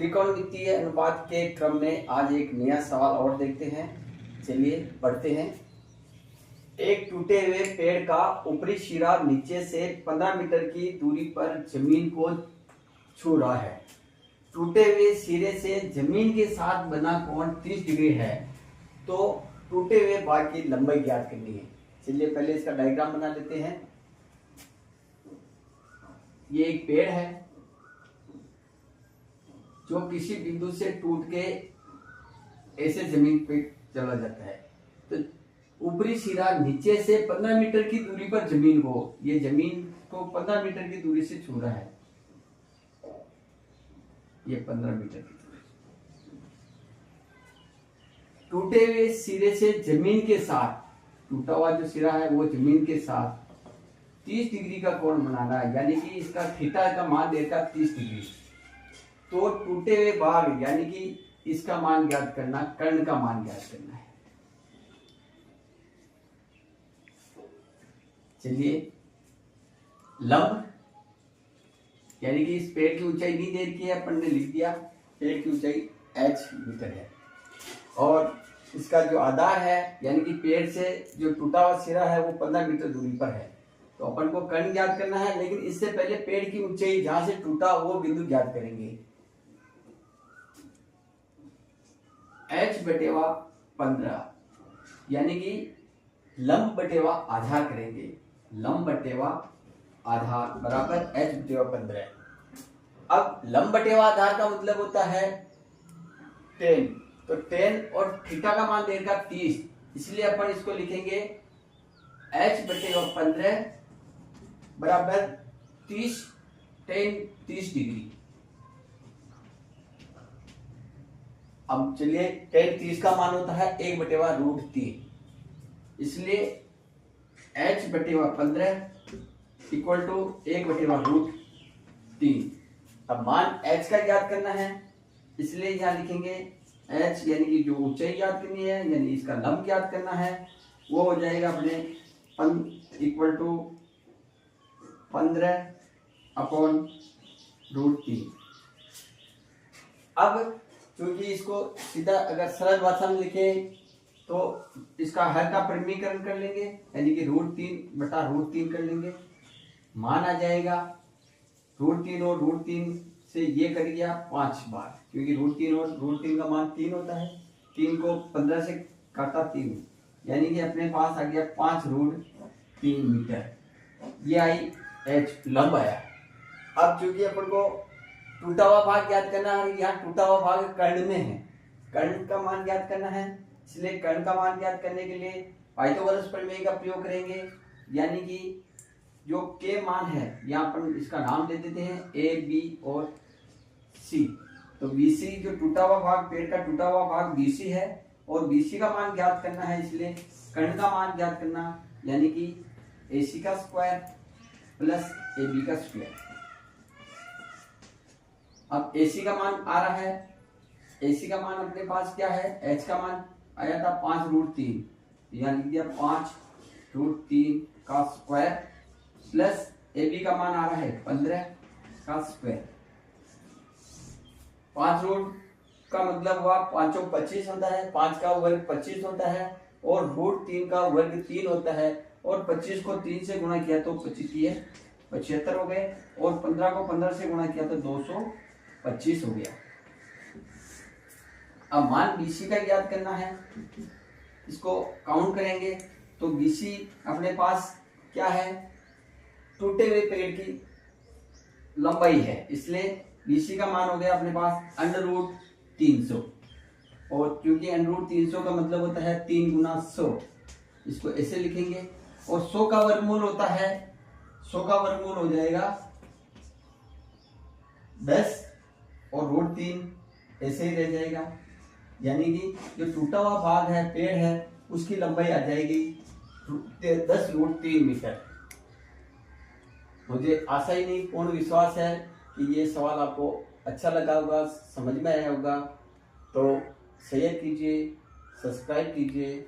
त्रिकोणमितीय अनुपात के क्रम में आज एक नया सवाल और देखते हैं। चलिए पढ़ते हैं। एक टूटे हुए पेड़ का ऊपरी सिरा नीचे से 15 मीटर की दूरी पर जमीन को छू रहा है। टूटे हुए सिरे से जमीन के साथ बना कोण 30 डिग्री है, तो टूटे हुए भाग की लंबाई ज्ञात करनी है। चलिए पहले इसका डायग्राम बना लेते हैं। ये एक पेड़ है जो किसी बिंदु से टूट के ऐसे जमीन पे चला जाता है। तो ऊपरी सिरा नीचे से 15 मीटर की दूरी पर जमीन को 15 मीटर की दूरी से छू रहा है। ये 15 मीटर की दूरी टूटे हुए सिरे से जमीन के साथ, टूटा हुआ जो सिरा है वो जमीन के साथ 30 डिग्री का कोण बनाना है, यानी कि इसका थीटा का मान देगा 30 डिग्री। तो टूटे हुए भाग यानी कि इसका मान ज्ञात करना, कर्ण का मान ज्ञात करना है। चलिए लंब यानी कि इस पेड़ की ऊंचाई नहीं दे रखी है, अपन ने लिख दिया पेड़ की ऊंचाई h मीटर है, और इसका जो आधार है यानी कि पेड़ से जो टूटा हुआ सिरा है वो 15 मीटर दूरी पर है। तो अपन को कर्ण ज्ञात करना है, लेकिन इससे पहले पेड़ की ऊंचाई जहां से टूटा वो बिंदु ज्ञात करेंगे। h/15 यानी कि लंब बटेवा आधार करेंगे। लंब बटेवा आधार बराबर h/15। अब लंब बटेवा आधार का मतलब होता है 10। तो 10 और थीटा का मान देगा 30, इसलिए अपन इसको लिखेंगे h/15 बराबर 30 डिग्री। अब चलिए tan 30 का मान होता है 1/√3, इसलिए h/15 इक्वल टू 1/√3। अब मान h का ज्ञात करना है, इसलिए यहां लिखेंगे h यानी कि जो ऊंचाई ज्ञात करनी है, यानी इसका लंब ज्ञात करना है, वो हो जाएगा अपने इक्वल टू 15/√3। अब क्योंकि इसको सीधा अगर सरल भाषा में लिखे तो इसका हर का परिमीकरण कर लेंगे, यानी कि √3/√3 कर लेंगे। मान आ जाएगा √3 और √3 से ये कर गया 5 बार, क्योंकि √3 और √3 का मान 3 होता है। 3 को 15 से काटा 3, यानी कि अपने पास आ गया 5√3 मीटर। ये आई h लंब आया। अब चूंकि अपन को टूटा हुआ भाग ज्ञात करना है, यहाँ टूटा हुआ भाग कर्ण में है, कर्ण का मान ज्ञात करना है, इसलिए कर्ण का मान ज्ञात करने के लिए पाइथागोरस प्रमेय का प्रयोग करेंगे। यानी कि जो के मान है, यहाँ पर इसका नाम दे देते हैं a, b और c। तो bc जो टूटा हुआ भाग, पेड़ का टूटा हुआ भाग bc है, और bc का मान ज्ञात करना है, इसलिए कर्ण का मान ज्ञात करना, यानी कि ac का स्क्वायर प्लस ab का स्क्वायर। अब AC का मान आ रहा है, AC का मान अपने पास क्या है, h का मान आया था 5√3, यहाँ लिख दिया 5√3 का स्क्वायर प्लस AB का मान आ रहा है 15 का स्क्वायर। 5 का मतलब हुआ 5 25 होता है, 5 का वर्ग 25 होता है, और √3 का वर्ग 3 होता है, और 25 को 3 से गुणा किया तो 75 हो गए, और 15 को 15 से गुणा किया तो 225 हो गया। अब मान BC का ज्ञात करना है, इसको काउंट करेंगे तो BC अपने पास क्या है, टूटे हुए पेड़ की लंबाई है, इसलिए BC का मान हो गया अपने पास √300। और क्योंकि √300 का मतलब होता है 3 गुना 100, इसको ऐसे लिखेंगे। और 100 का वर्गमूल होता है, 100 का वर्गमूल हो जाएगा 10, और √3 ऐसे ही रह जाएगा, यानी कि जो टूटा हुआ भाग है, पेड़ है, उसकी लंबाई आ जाएगी 10√3 मीटर। मुझे आशा ही नहीं, पूर्ण विश्वास है कि ये सवाल आपको अच्छा लगा होगा, समझ में आया होगा। तो शेयर कीजिए, सब्सक्राइब कीजिए।